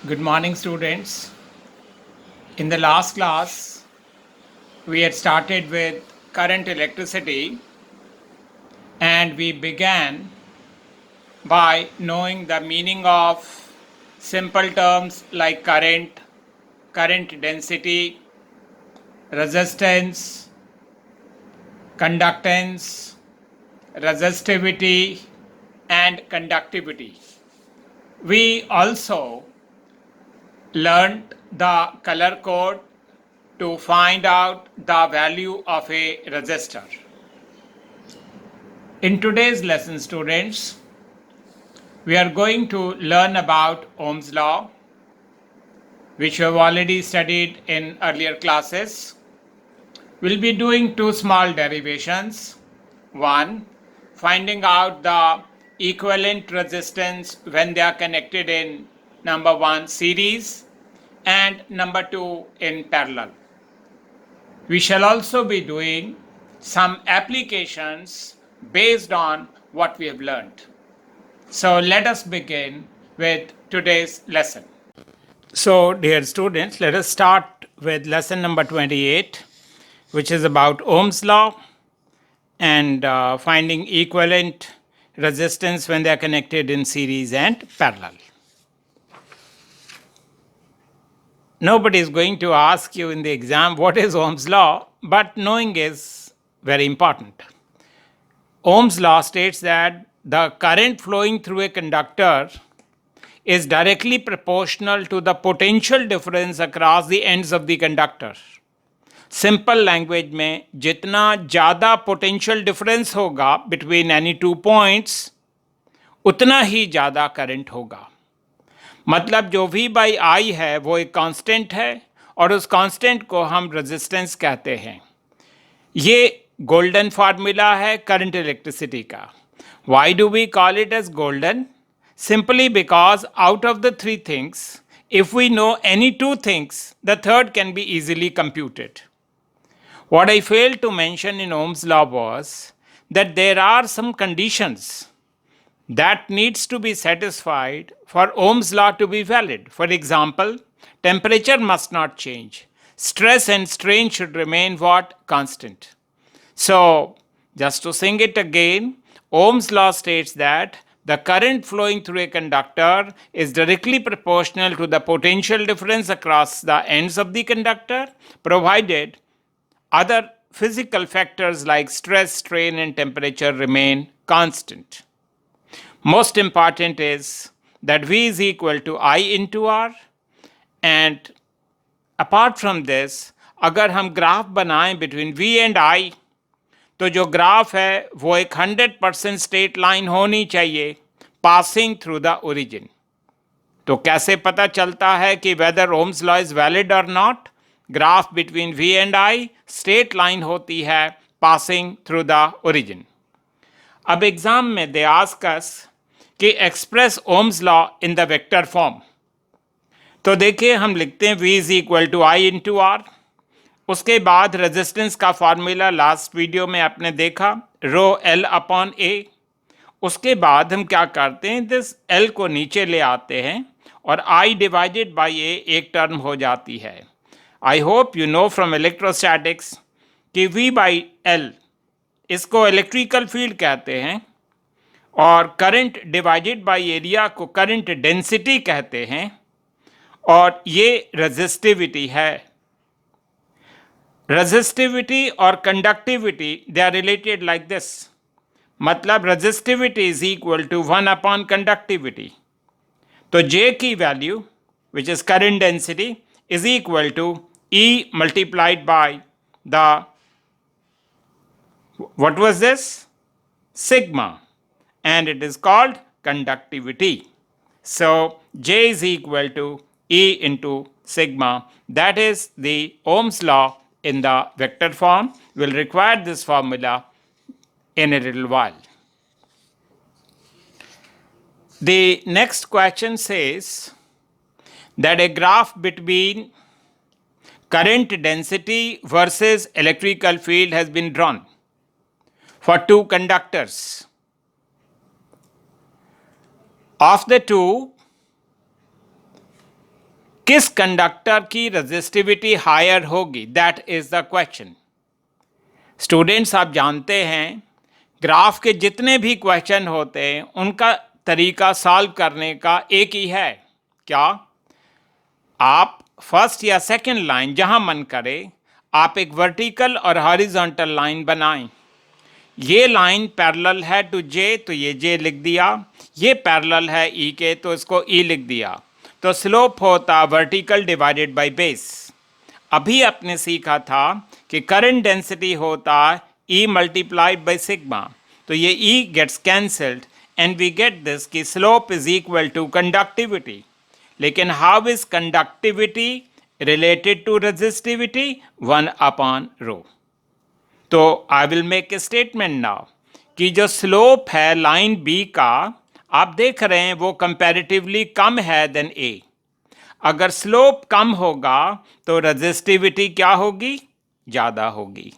Good morning, students. In the last class, we had started with current electricity and we began by knowing the meaning of simple terms like current, current density, resistance, conductance, resistivity, and conductivity. We also learned the color code to find out the value of a resistor. In today's lesson, students, we are going to learn about Ohm's law, which we have already studied in earlier classes. We'll be doing two small derivations. One, finding out the equivalent resistance when they are connected in number one, series, and number two, in parallel. We shall also be doing some applications based on what we have learned. So let us begin with today's lesson. So, dear students, let us start with lesson number 28, which is about Ohm's law and finding equivalent resistance when they are connected in series and parallel. Nobody is going to ask you in the exam what is Ohm's law, but knowing is very important. Ohm's law states that the current flowing through a conductor is directly proportional to the potential difference across the ends of the conductor. Simple language में जितना ज़्यादा potential difference होगा between any two points उतना ही ज़्यादा current होगा. मतलब जो V by I है वो एक कांस्टेंट है और उस कांस्टेंट को हम रेजिस्टेंस कहते हैं. ये गोल्डन फार्मूला है करंट इलेक्ट्रिसिटी का. Why do we call it as golden? Simply because out of the three things, if we know any two things, the third can be easily computed. What I failed to mention in Ohm's law was that there are some conditions that needs to be satisfied for Ohm's law to be valid. For example, temperature must not change. Stress and strain should remain what? Constant. So, just to sing it again, Ohm's law states that the current flowing through a conductor is directly proportional to the potential difference across the ends of the conductor, provided other physical factors like stress, strain, and temperature remain constant. Most important is that V is equal to I into R, and apart from this, अगर हम graph बनाएं between V and I, तो जो graph है वो एक 100% straight line होनी चाहिए पासिंग थ्रू द ओरिजिन. तो कैसे पता चलता है कि whether Ohm's law is valid और not? Graph between V and I straight line होती है पासिंग थ्रू द ओरिजिन. अब एग्जाम में दे आस्क अस कि express Ohm's law in the vector form. तो देखिए हम लिखते हैं V is equal to I into R. उसके बाद रेजिस्टेंस का फॉर्मूला लास्ट वीडियो में आपने देखा, रो L अपॉन ए. उसके बाद हम क्या करते हैं, दिस L को नीचे ले आते हैं और I डिवाइडेड बाई ए एक टर्म हो जाती है. I hope you know from electrostatics कि V बाई L इसको इलेक्ट्रिकल फील्ड कहते हैं और करंट डिवाइडेड बाई एरिया को करंट डेंसिटी कहते हैं और ये रेजिस्टिविटी है. रेजिस्टिविटी और conductivity they are related like this. मतलब resistivity is equal to 1 upon conductivity. तो J की value which is current density is equal to E multiplied by the what was this? Sigma, and it is called conductivity. So J is equal to E into sigma. That is the Ohm's law in the vector form. We'll require this formula in a little while. The next question says that a graph between current density versus electrical field has been drawn for two conductors. Of the two, किस conductor की resistivity higher होगी, that is the question. Students, आप जानते हैं graph के जितने भी question होते हैं उनका तरीका सॉल्व करने का एक ही है। क्या? आप फर्स्ट या सेकंड लाइन जहां मन करे आप एक वर्टिकल और हॉरिजॉन्टल लाइन बनाएं। ये लाइन पैरेलल है टू जे तो ये जे लिख दिया, ये पैरेलल है ई के तो इसको ई लिख दिया। तो स्लोप होता वर्टिकल डिवाइडेड बाय बेस। अभी आपने सीखा था कि करंट डेंसिटी होता E मल्टीप्लाइड बाय सिग्मा, तो ये E gets cancelled and we get this कि slope is equal to conductivity. लेकिन how is conductivity related to resistivity? 1/ρ। तो I will make a statement now कि जो स्लोप है line B का, आप देख रहे हैं वो कंपैरेटिवली कम है देन ए। अगर स्लोप कम होगा तो रेजिस्टिविटी क्या होगी? ज़्यादा होगी,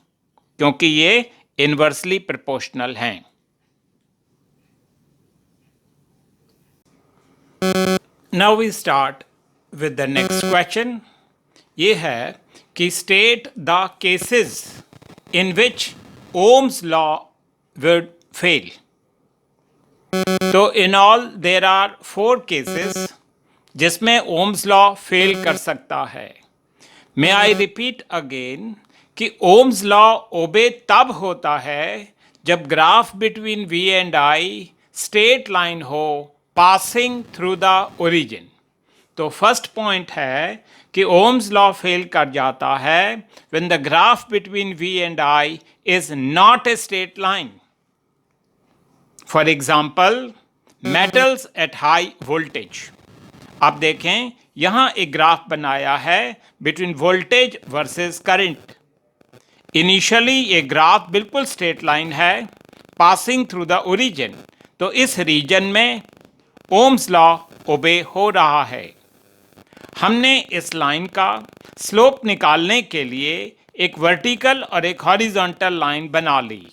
क्योंकि ये इन्वर्सली प्रोपोर्शनल हैं। Now we start with the next question. ये है कि state the cases in which Ohm's law would fail. तो in all there are 4 cases जिसमें ओम्स लॉ फेल कर सकता है। मे आई रिपीट अगेन कि ओम्स लॉ ओबे तब होता है जब graph between V and I straight line हो पासिंग थ्रू द ओरिजिन। तो फर्स्ट पॉइंट है कि ओम्स लॉ फेल कर जाता है when the graph between V and I is not a straight line. For example, metals at high voltage. आप देखें यहां एक ग्राफ बनाया है between voltage versus current. Initially ये ग्राफ बिल्कुल स्ट्रेट लाइन है पासिंग थ्रू द ओरिजिन, तो इस रीजन में ओम्स लॉ ओबे हो रहा है। हमने इस लाइन का स्लोप निकालने के लिए एक वर्टिकल और एक हॉरिजॉन्टल लाइन बना ली।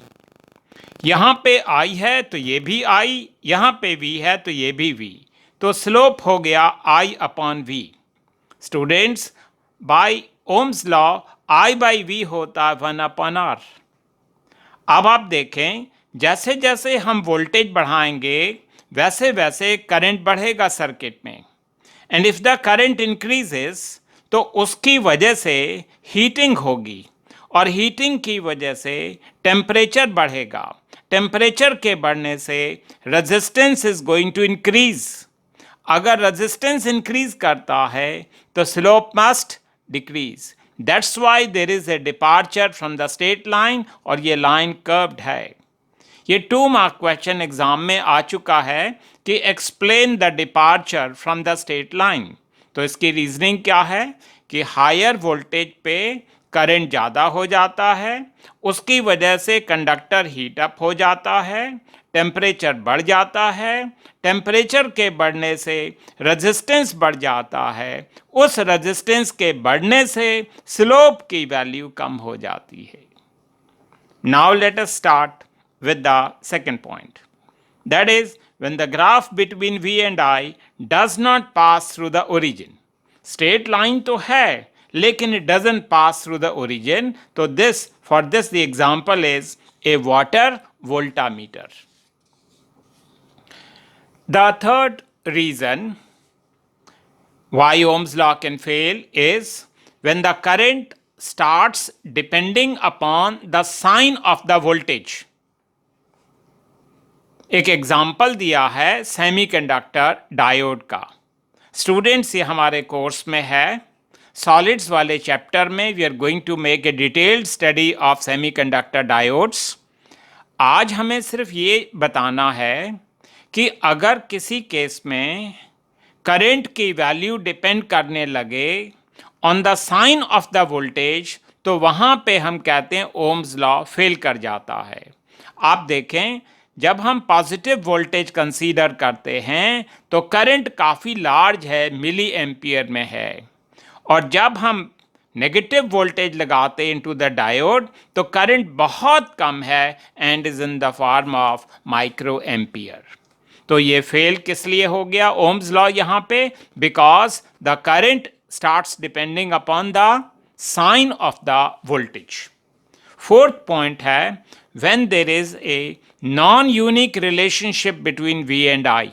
यहाँ पे I है तो ये भी I, यहाँ पे V है तो ये भी V, तो स्लोप हो गया I/V। Students, bye Ohm's law I/V होता है 1/R। अब आप देखें जैसे जैसे हम वोल्टेज बढ़ाएंगे वैसे वैसे करंट बढ़ेगा सर्किट में, and if the current increases तो उसकी वजह से हीटिंग होगी और हीटिंग की वजह से टेम्परेचर बढ़ेगा। टेम्परेचर के बढ़ने से resistance is going to increase. अगर रेजिस्टेंस इंक्रीज करता है तो slope must decrease. That's why there is a departure from the straight line और ये लाइन कर्व्ड है। ये 2 मार्क क्वेश्चन एग्जाम में आ चुका है कि explain the departure from the straight line. तो इसकी रीजनिंग क्या है कि हायर वोल्टेज पे करंट ज़्यादा हो जाता है, उसकी वजह से कंडक्टर हीट अप हो जाता है, टेम्परेचर बढ़ जाता है, टेम्परेचर के बढ़ने से रेजिस्टेंस बढ़ जाता है, उस रेजिस्टेंस के बढ़ने से स्लोप की वैल्यू कम हो जाती है। Now let us start with the second point, that is when the graph between V and I does not pass through the origin। straight line तो है लेकिन it doesn't pass through the origin, तो for this the example is a water voltmeter। The third reason why Ohm's law can fail is when the current starts depending upon the sign of the voltage। एक example दिया है semiconductor diode का। Students, ये हमारे course में है, solids वाले chapter में we are going to make a detailed study of semiconductor diodes. आज हमें सिर्फ ये बताना है कि अगर किसी केस में करंट की वैल्यू डिपेंड करने लगे on the sign of the voltage, तो वहाँ पे हम कहते हैं ओम्स लॉ फेल कर जाता है। आप देखें जब हम पॉजिटिव वोल्टेज कंसीडर करते हैं तो करंट काफ़ी लार्ज है, मिली एम्पियर में है, और जब हम नेगेटिव वोल्टेज लगाते हैं इनटू द डायोड तो करंट बहुत कम है and is in the form of micro ampere. तो ये फेल किस लिए हो गया ओम्स लॉ यहाँ पे? Because the current starts depending upon the sign of the voltage. Fourth point है when there is a non-unique relationship between V and I.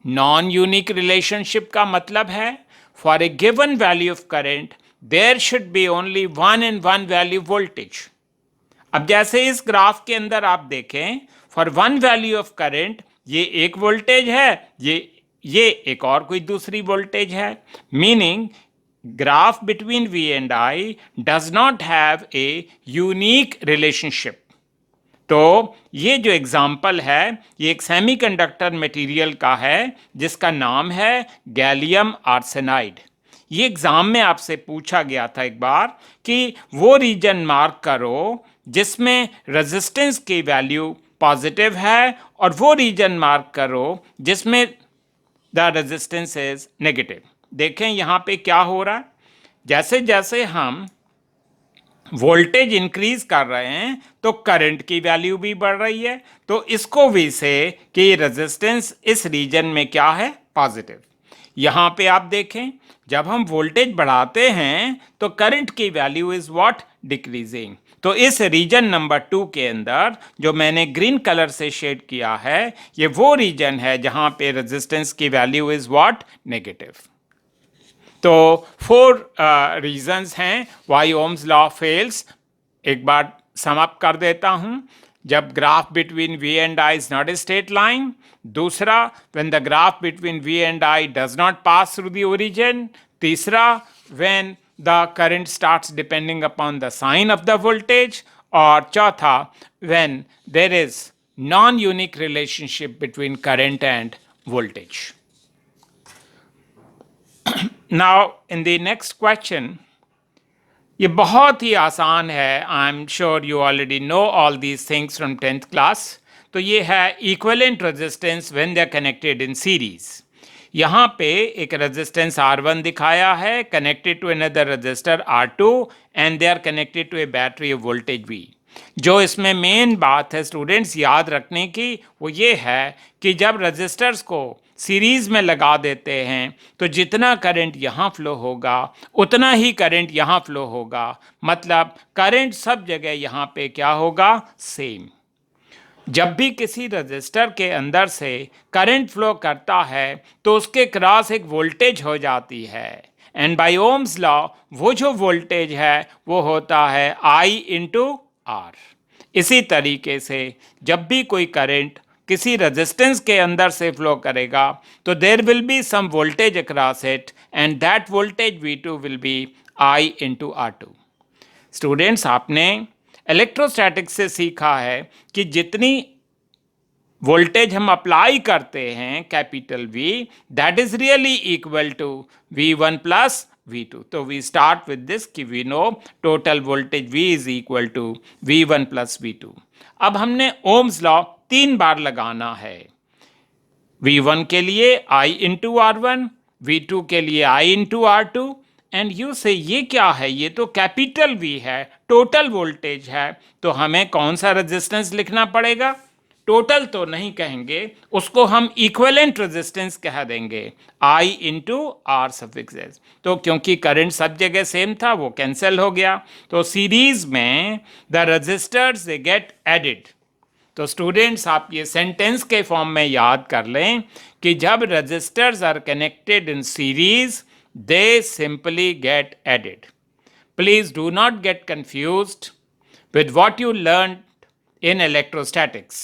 Non-unique relationship का मतलब है for a given value of current there should be only one and one value voltage. अब जैसे इस graph के अंदर आप देखें for one value of current ये एक वोल्टेज है, ये एक और कोई दूसरी वोल्टेज है, meaning graph between V and I does not have a unique relationship. तो ये जो एग्जाम्पल है ये एक सेमीकंडक्टर मटेरियल का है जिसका नाम है गैलियम आर्सेनाइड. ये एग्जाम में आपसे पूछा गया था एक बार कि वो रीजन मार्क करो जिसमें रेजिस्टेंस की वैल्यू पॉजिटिव है और वो रीजन मार्क करो जिसमें द रेजिस्टेंस इज नेगेटिव. देखें यहाँ पे क्या हो रहा है, जैसे जैसे हम वोल्टेज इंक्रीज कर रहे हैं तो करंट की वैल्यू भी बढ़ रही है. तो इसको भी से कि रेजिस्टेंस इस रीजन में क्या है, पॉजिटिव. यहाँ पे आप देखें जब हम वोल्टेज बढ़ाते हैं तो करंट की वैल्यू इज व्हाट, डिक्रीजिंग. तो इस रीजन नंबर 2 के अंदर जो मैंने ग्रीन कलर से शेड किया है ये वो रीजन है जहां पे रेजिस्टेंस की वैल्यू इज व्हाट, नेगेटिव. तो 4 रीजंस हैं वाई ओम्स लॉ फेल्स. एक बार सम अप कर देता हूं. जब graph between V and I is not a straight line. दूसरा, when the graph between V and I does not pass through the origin. तीसरा, when the current starts depending upon the sign of the voltage. और चौथा, when there is non-unique relationship between current and voltage. Now in the next question, ये बहुत ही आसान है. I am sure you already know all these things from 10th class. तो ये है equivalent resistance when they are connected in series. यहाँ पे एक रेजिस्टेंस R1 दिखाया है connected to another register R2 and they are connected to a battery of voltage V. जो इसमें मेन बात है स्टूडेंट्स याद रखने की वो ये है कि जब रजिस्टर्स को सीरीज में लगा देते हैं तो जितना करंट यहाँ फ्लो होगा उतना ही करंट यहाँ फ्लो होगा. मतलब करंट सब जगह यहाँ पे क्या होगा, सेम. जब भी किसी रजिस्टर के अंदर से करंट फ्लो करता है तो उसके क्रॉस एक वोल्टेज हो जाती है. एंड बाय ओम्स लॉ वो जो वोल्टेज है वो होता है I इंटू R. इसी तरीके से जब भी कोई करंट किसी रेजिस्टेंस के अंदर से फ्लो करेगा तो there will be some voltage across it and that voltage V2 will be I into R2. Students आपने इलेक्ट्रोस्टैटिक्स से सीखा है कि जितनी वोल्टेज हम अप्लाई करते हैं capital V that is really equal to V1 plus V2. तो वी स्टार्ट विद दिस कि we know total voltage V is equal to V1 plus V2. अब हमने ओम्स लॉ 3 बार लगाना है. V1 के लिए I इंटू R1, V2 के लिए I into R2. And you से ये क्या है, ये तो कैपिटल V है, टोटल वोल्टेज है. तो हमें कौन सा रेजिस्टेंस लिखना पड़ेगा, टोटल तो नहीं कहेंगे, उसको हम इक्विवेलेंट रेजिस्टेंस कह देंगे I into R suffix S. तो क्योंकि करंट सब जगह सेम था वो कैंसिल हो गया. तो सीरीज में the resistors they get added. तो स्टूडेंट्स आप ये सेंटेंस के फॉर्म में याद कर लें कि जब resistors are connected in series they simply get added. Please do not get confused with what you learned in electrostatics.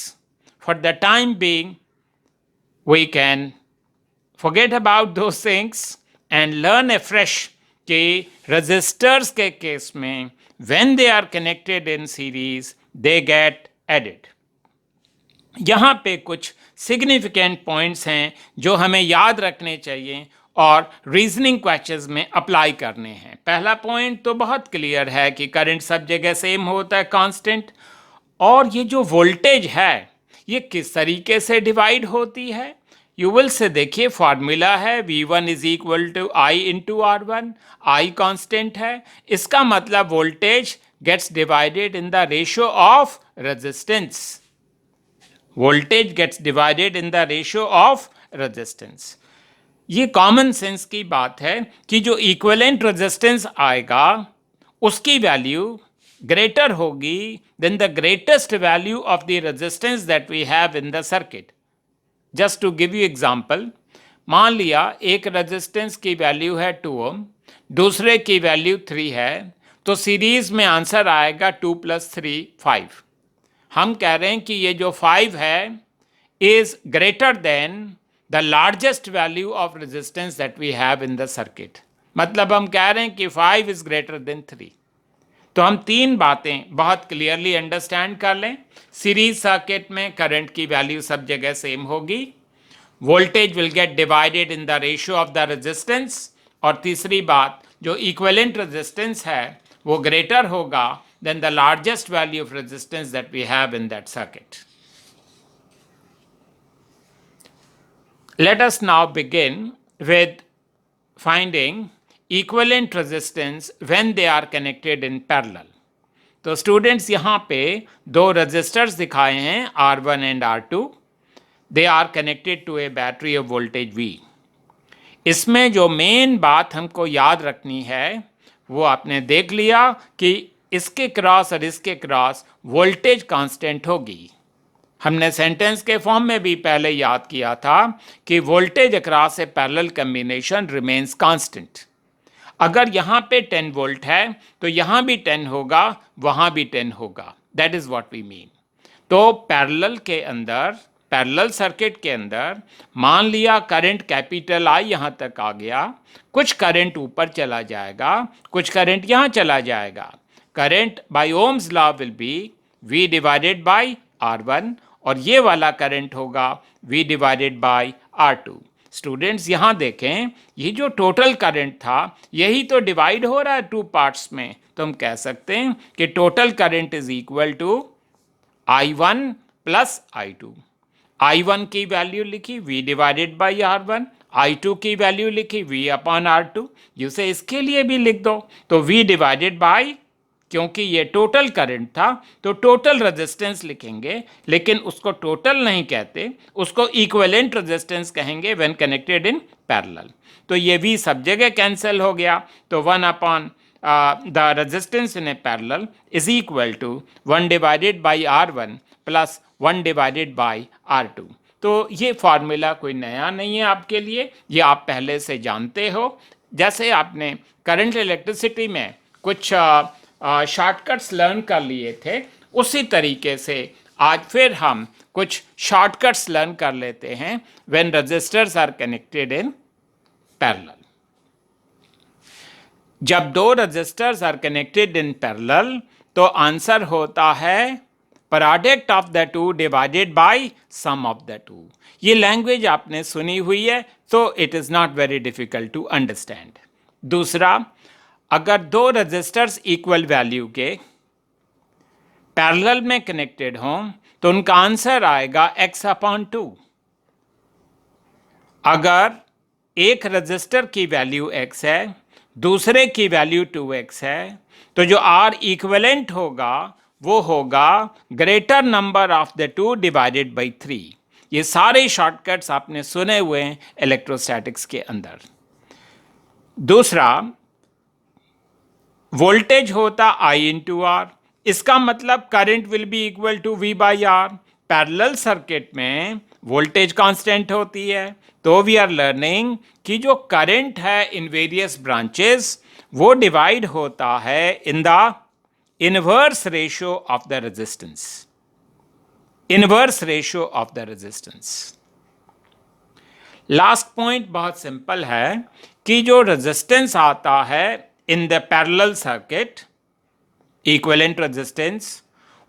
For the time being, we can forget about those things and learn afresh कि resistors के case में when they are connected in series, they get added. यहाँ पे कुछ significant points हैं जो हमें याद रखने चाहिए और रीजनिंग क्वेश्चंस में अप्लाई करने हैं. पहला पॉइंट तो बहुत क्लियर है कि करंट सब जगह सेम होता है, कांस्टेंट. और ये जो वोल्टेज है ये किस तरीके से डिवाइड होती है, यू विल से देखिए फॉर्मूला है V1 is equal to I into R1. I constant है, इसका मतलब voltage gets divided in the ratio of resistance. Voltage gets divided in the ratio of resistance. ये कॉमन सेंस की बात है कि जो इक्विवेलेंट रेजिस्टेंस आएगा उसकी वैल्यू ग्रेटर होगी than the greatest value of the resistance that we have in the circuit. Just to give you example, मान लिया एक रेजिस्टेंस की वैल्यू है 2 ओम, दूसरे की वैल्यू 3 है, तो सीरीज में आंसर आएगा 2 + 3 5. हम कह रहे हैं कि ये जो 5 है is greater than the largest value of resistance that we have in the circuit. मतलब हम कह रहे हैं कि 5 इज ग्रेटर देन 3. तो हम तीन बातें बहुत क्लियरली अंडरस्टैंड कर लें. सीरीज सर्किट में करंट की वैल्यू सब जगह सेम होगी, voltage will get divided in the ratio of the resistance, और तीसरी बात जो इक्विवेलेंट रेजिस्टेंस है वो ग्रेटर होगा than the largest value of resistance that we have in that circuit. Let us now begin with finding equivalent resistance when they are connected in parallel. तो students यहाँ पे दो रजिस्टर्स दिखाए हैं R1 and R2. They are connected to a battery of voltage V. इसमें जो main बात हमको याद रखनी है वो आपने देख लिया कि इसके क्रॉस और इसके क्रॉस वोल्टेज कांस्टेंट होगी. हमने सेंटेंस के फॉर्म में भी पहले याद किया था कि वोल्टेज अक्रॉस ए पैरेलल कॉम्बिनेशन रिमेन्स कांस्टेंट. अगर यहाँ पे 10 वोल्ट है तो यहाँ भी 10 होगा, वहाँ भी 10 होगा. That is what we mean. तो पैरेलल के अंदर, पैरेलल सर्किट के अंदर मान लिया करंट कैपिटल I यहाँ तक आ गया, कुछ करंट ऊपर चला जाएगा, कुछ करंट यहाँ चला जाएगा. Current by Ohm's law will be V divided by R1 और ये वाला करंट होगा V divided by R2. Students यहाँ देखें, ये जो टोटल करंट था यही तो डिवाइड हो रहा है 2 पार्ट्स में. तो हम कह सकते हैं कि total current is equal to I1 plus I2. I1 की वैल्यू लिखी V divided by R1, I2 की वैल्यू लिखी V अपॉन R2. जिसे इसके लिए भी लिख दो तो V डिवाइडेड बाई, क्योंकि ये टोटल करंट था तो टोटल रेजिस्टेंस लिखेंगे, लेकिन उसको टोटल नहीं कहते, उसको इक्विवेलेंट रेजिस्टेंस कहेंगे व्हेन कनेक्टेड इन पैरेलल. तो ये भी सब जगह कैंसिल हो गया. तो 1 upon the resistance in a parallel is equal to 1 divided by R1 plus 1 divided by R2. तो ये फार्मूला कोई नया नहीं है आपके लिए, ये आप पहले से जानते हो. जैसे आपने करंट इलेक्ट्रिसिटी में कुछ शॉर्टकट्स लर्न कर लिए थे, उसी तरीके से आज फिर हम कुछ शॉर्टकट्स लर्न कर लेते हैं when registers are connected in parallel. जब दो registers are connected in parallel तो आंसर होता है product of the two divided by sum of the two. ये लैंग्वेज आपने सुनी हुई है तो it is not very difficult to understand. दूसरा, अगर दो रजिस्टर्स इक्वल वैल्यू के पैरेलल में कनेक्टेड हों तो उनका आंसर आएगा x अपॉन 2. अगर एक रजिस्टर की वैल्यू x है, दूसरे की वैल्यू 2x है, तो जो R इक्विवेलेंट होगा वो होगा greater number of the two divided by 3. ये सारे शॉर्टकट्स आपने सुने हुए हैं इलेक्ट्रोस्टैटिक्स के अंदर. दूसरा, वोल्टेज होता I इंटू R, इसका मतलब current will be equal to V by R. Parallel circuit में वोल्टेज कांस्टेंट होती है, तो वी आर लर्निंग कि जो करंट है इन वेरियस ब्रांचेस वो डिवाइड होता है in the inverse ratio of the resistance. Inverse ratio of the resistance. Last point बहुत सिंपल है कि जो रेजिस्टेंस आता है in the parallel circuit, equivalent resistance,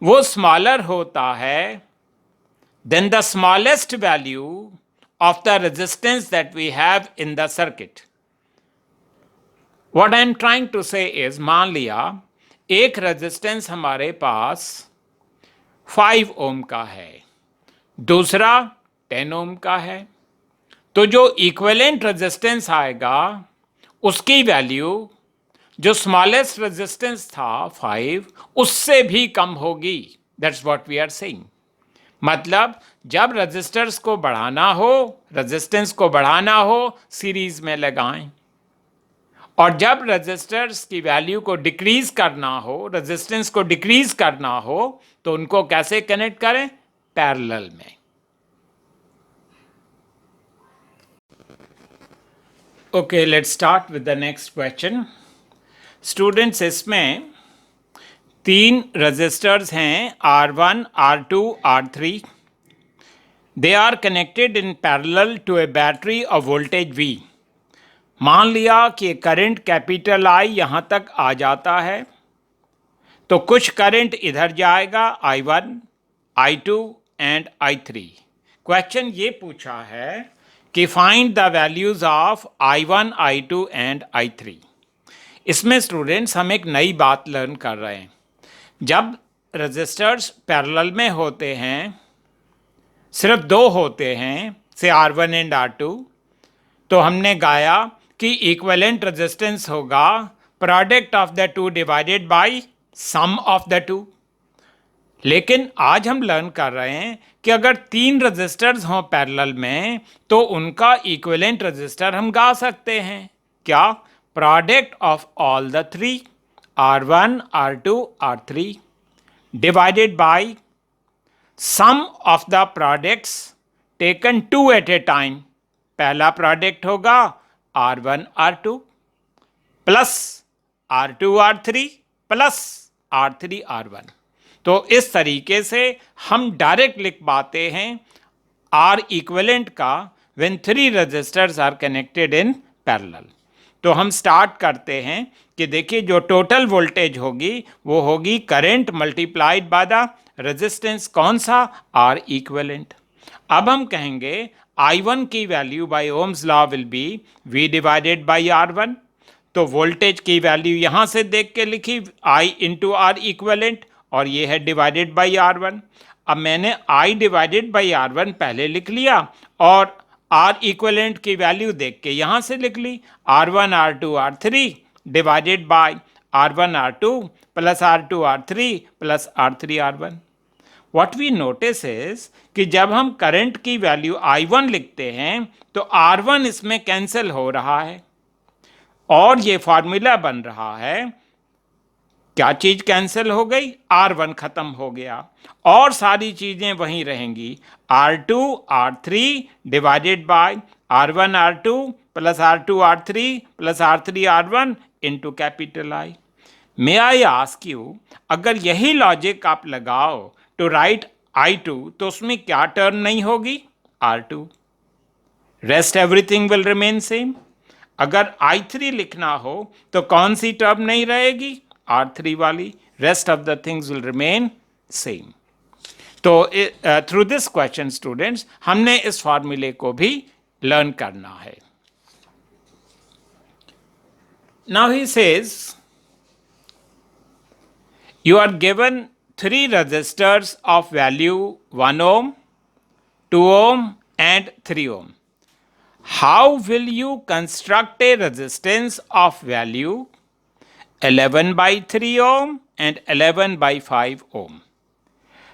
वो smaller होता है than the smallest value of the resistance that we have in the circuit. What I am trying to say is, मान लिया एक रेजिस्टेंस हमारे पास 5 ओम का है, दूसरा 10 ओम का है, तो जो इक्विवेलेंट रेजिस्टेंस आएगा उसकी वैल्यू जो स्मॉलेस्ट रेजिस्टेंस था 5 उससे भी कम होगी. That's what we are saying. मतलब जब रजिस्टर्स को बढ़ाना हो, रेजिस्टेंस को बढ़ाना हो, सीरीज में लगाएं, और जब रजिस्टर्स की वैल्यू को डिक्रीज करना हो, रेजिस्टेंस को डिक्रीज करना हो, तो उनको कैसे कनेक्ट करें? पैरेलल में। Okay, let's start with the next question. Students, इसमें 3 रजिस्टर्स हैं, R1, R2, R3. They are connected in parallel to a battery of voltage V. मान लिया कि करंट कैपिटल I यहाँ तक आ जाता है, तो कुछ करंट इधर जाएगा, I1, I2 and I3. Question ये पूछा है कि find the values of I1, I2 and I3. इसमें स्टूडेंट्स हम एक नई बात लर्न कर रहे हैं। जब रजिस्टर्स पैरेलल में होते हैं, सिर्फ 2 होते हैं, से R1 एंड R2, तो हमने गाया कि इक्विवेलेंट रेजिस्टेंस होगा product of the two divided by sum of the two. लेकिन आज हम लर्न कर रहे हैं कि अगर 3 रजिस्टर्स हों पैरेलल में, तो उनका इक्विवेलेंट रजिस्टर हम गा सकते हैं। क्या? Product of all the 3, R1, R2, R3 divided by sum of the products taken 2 at a time. पहला प्रोडक्ट होगा R1, R2 plus R2, R3 plus R3, R1। तो इस तरीके से हम डायरेक्ट लिख पाते हैं R इक्विवेलेंट का when 3 registers are connected in parallel. तो हम स्टार्ट करते हैं कि देखिए, जो टोटल वोल्टेज होगी वो होगी current multiplied by the resistance. कौन सा? R equivalent. अब हम कहेंगे I1 की value by Ohm's law will be V divided by R1। तो वोल्टेज की वैल्यू यहां से देख के लिखी, I इंटू R इक्विवेलेंट, और ये है डिवाइडेड बाई R1। अब मैंने I डिवाइडेड बाई R1 पहले लिख लिया और R इक्विवेलेंट की वैल्यू देख के यहाँ से लिख ली, R1, R2, R3 divided by R1, R2 plus R2, R3 plus R3, R1। What we notice is कि जब हम करंट की वैल्यू I1 लिखते हैं तो R1 इसमें कैंसिल हो रहा है और ये फॉर्मूला बन रहा है। क्या चीज कैंसिल हो गई? R1 खत्म हो गया और सारी चीजें वहीं रहेंगी, R2, R3 divided bye R1, R2 plus R2, R3 plus R3, R1 into capital I। May I ask you, अगर यही लॉजिक आप लगाओ टू राइट I2, तो उसमें क्या टर्म नहीं होगी? R2। Rest everything will remain same. अगर I3 लिखना हो तो कौन सी टर्म नहीं रहेगी? R3 वाली। Rest of the things will remain same. तो थ्रू दिस क्वेश्चन स्टूडेंट्स, हमने इस फॉर्मूले को भी लर्न करना है। Now he says you are given 3 resistors of value 1 ohm, 2 ohm and 3 ohm. How will you construct a resistance of value 11 by 3 ohm and 11 by 5 ohm?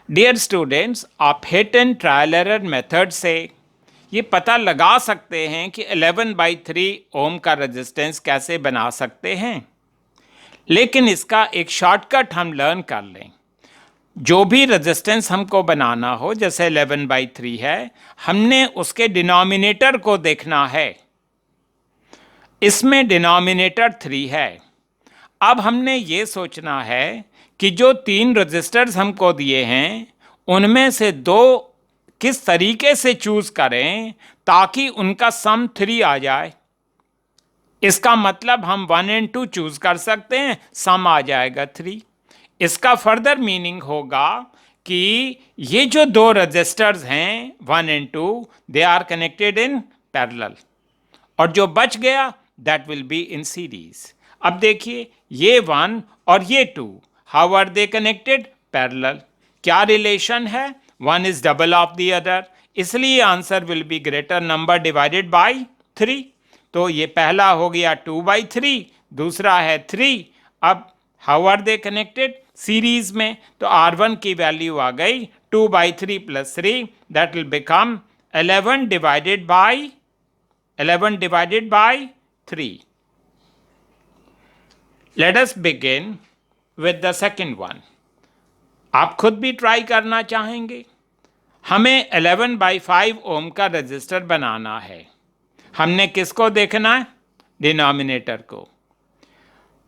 Dear students, आप hit and trial error method से ये पता लगा सकते हैं कि 11 by 3 ओम का resistance कैसे बना सकते हैं, लेकिन इसका एक शॉर्टकट हम लर्न कर लें। जो भी रेजिस्टेंस हमको बनाना हो, जैसे 11 by 3 है, हमने उसके डिनोमिनेटर को देखना है। इसमें डिनोमिनेटर 3 है। अब हमने ये सोचना है कि जो 3 रजिस्टर्स हमको दिए हैं उनमें से 2 किस तरीके से चूज करें ताकि उनका सम 3 आ जाए। इसका मतलब हम 1 और 2 चूज कर सकते हैं, सम आ जाएगा 3। इसका फर्दर मीनिंग होगा कि ये जो 2 रजिस्टर्स हैं 1 और 2, they are connected in parallel, और जो बच गया that will be in series. अब देखिए, ये 1 और ये 2, how are they connected? Parallel. क्या रिलेशन है? 1 is double of the other, इसलिए answer will be greater number divided by 3। तो ये पहला हो गया 2 by 3, दूसरा है 3। अब how are they connected? Series में। तो R1 की वैल्यू आ गई 2 by 3 plus 3, that will become 11 divided by 3. Let us begin with the second one. आप खुद भी ट्राई करना चाहेंगे? हमें 11 by 5 ओम का रजिस्टर बनाना है। हमने किसको देखना है? डिनोमिनेटर को।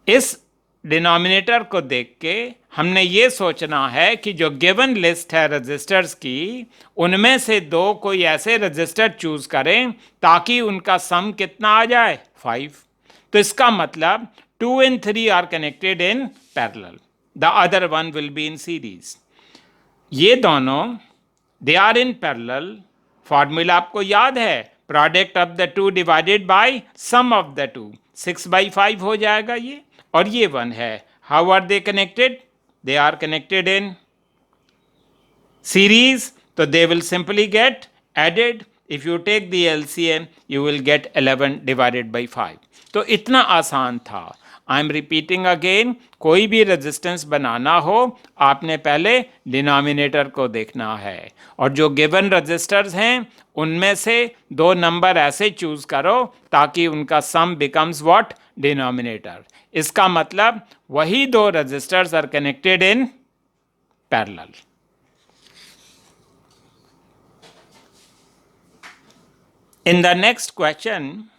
इस डिनोमिनेटर को देख के हमने ये सोचना है कि जो गिवन लिस्ट है रजिस्टर्स की, उनमें से दो कोई ऐसे रजिस्टर चूज करें ताकि उनका सम कितना आ जाए? 5। तो इसका मतलब 2 and 3 are connected in parallel, the other one will be in series. ये दोनों they are in parallel. Formula आपको याद है, product of the two divided by sum of the two, 6/5 हो जाएगा ये, और ये 1 है। How are they connected? They are connected in series, तो they will simply get added. If you take the LCM you will get 11 divided by 5। तो इतना आसान था। आई एम रिपीटिंग अगेन, कोई भी रेजिस्टेंस बनाना हो आपने पहले डिनोमिनेटर को देखना है, और जो गिवन रजिस्टर्स हैं उनमें से दो नंबर ऐसे चूज करो ताकि उनका सम बिकम्स व्हाट? डिनोमिनेटर। इसका मतलब वही दो registers are connected in parallel. In the next question,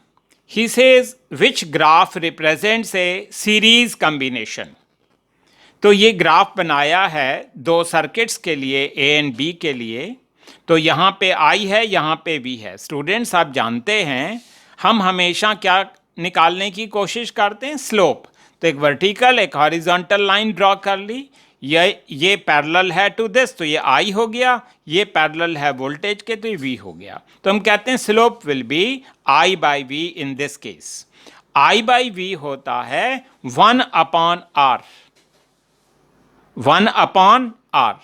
he says which graph represents a series combination. तो ये ग्राफ बनाया है दो सर्किट्स के लिए, A एंड B के लिए। तो यहाँ पे I है, यहाँ पे V है। स्टूडेंट्स आप जानते हैं हम हमेशा क्या निकालने की कोशिश करते हैं? स्लोप। तो एक वर्टिकल एक हॉरिजॉन्टल लाइन ड्रॉ कर ली, ये पैरेलल है टू दिस, तो ये I हो गया, ये पैरेलल है वोल्टेज के, तो ये V हो गया। तो हम कहते हैं slope will be I by V in this case. I by V होता है 1/R, 1/R।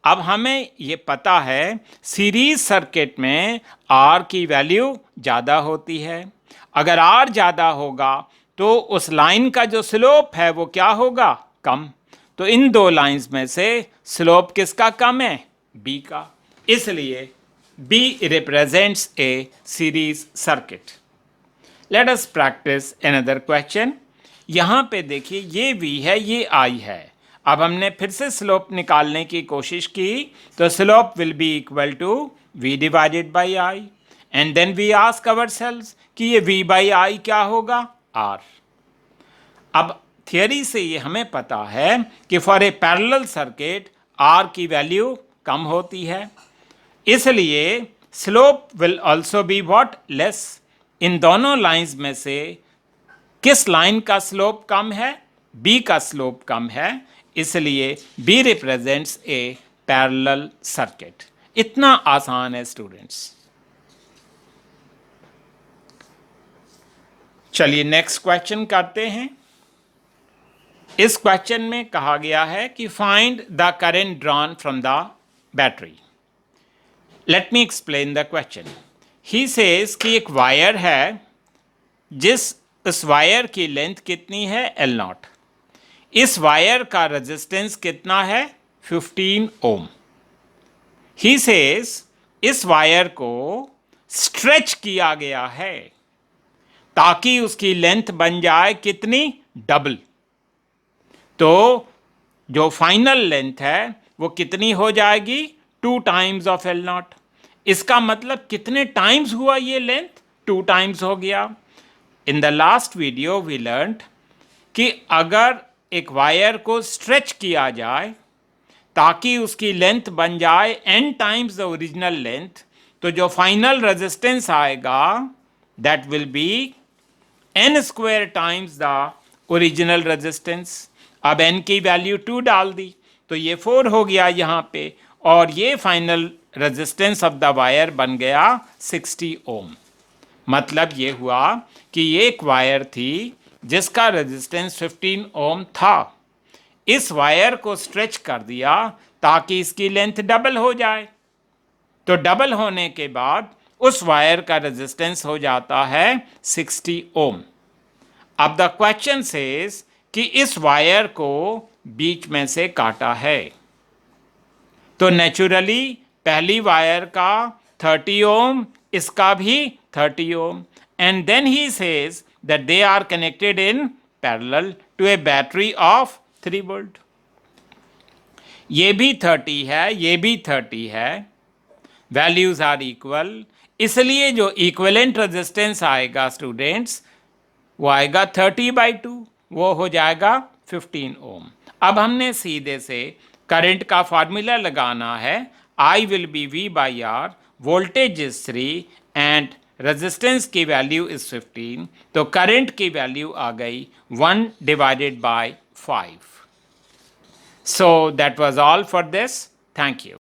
अब हमें ये पता है सीरीज सर्किट में R की वैल्यू ज़्यादा होती है। अगर R ज़्यादा होगा तो उस लाइन का जो स्लोप है वो क्या होगा? कम। तो इन दो लाइंस में से स्लोप किसका कम है? B का। इसलिए B represents a series circuit. Let us practise another question. यहाँ पे देखिए ये V है, ये I है। अब हमने फिर से स्लोप निकालने की कोशिश की, तो slope will be equal to V divided by I, and then we ask ourselves कि ये V बाई I क्या होगा? R। अब थियरी से ये हमें पता है कि for a parallel circuit R की वैल्यू कम होती है, इसलिए slope will also be what? Less. इन दोनों लाइंस में से किस लाइन का स्लोप कम है? B का स्लोप कम है, इसलिए B रिप्रेजेंट्स ए पैरेलल सर्किट। इतना आसान है स्टूडेंट्स। चलिए नेक्स्ट क्वेश्चन करते हैं। इस क्वेश्चन में कहा गया है कि find the current drawn from the battery. Let me explain the question. He says कि एक वायर है, उस वायर की लेंथ कितनी है? L0। इस वायर का रेजिस्टेंस कितना है? 15 ओम। ही सेज इस वायर को स्ट्रेच किया गया है ताकि उसकी लेंथ बन जाए कितनी? डबल। तो जो फाइनल लेंथ है वो कितनी हो जाएगी? 2 times ऑफ L0। इसका मतलब कितने टाइम्स हुआ ये लेंथ? 2 times हो गया। In the last video we learned कि अगर एक वायर को स्ट्रेच किया जाए ताकि उसकी लेंथ बन जाए n times the original length, तो जो फाइनल रेजिस्टेंस आएगा that will B n² times the original resistance. अब n की वैल्यू 2 डाल दी तो ये 4 हो गया यहाँ पे, और ये final resistance of the wire बन गया 60 ओम। मतलब ये हुआ कि ये एक वायर थी जिसका रेजिस्टेंस 15 ओम था। इस वायर को स्ट्रेच कर दिया ताकि इसकी लेंथ डबल हो जाए, तो डबल होने के बाद उस वायर का रेजिस्टेंस हो जाता है 60 ओम। अब द क्वेश्चन सेज कि इस वायर को बीच में से काटा है। तो नेचुरली पहली वायर का 30 ओम, इसका भी 30 ohm, and then he says that they are connected in parallel to a battery of 3 volt. ये भी 30 है, ये भी 30 है, वैल्यूज आर इक्वल, इसलिए जो इक्विवेलेंट रेजिस्टेंस आएगा स्टूडेंट्स वो आएगा 30/2, वो हो जाएगा 15 ओम। अब हमने सीधे से करंट का फॉर्मूला लगाना है, I will be V/R, voltage is 3 and resistance की वैल्यू इज 15, तो करंट की वैल्यू आ गई 1/5। So that was all for this. Thank you.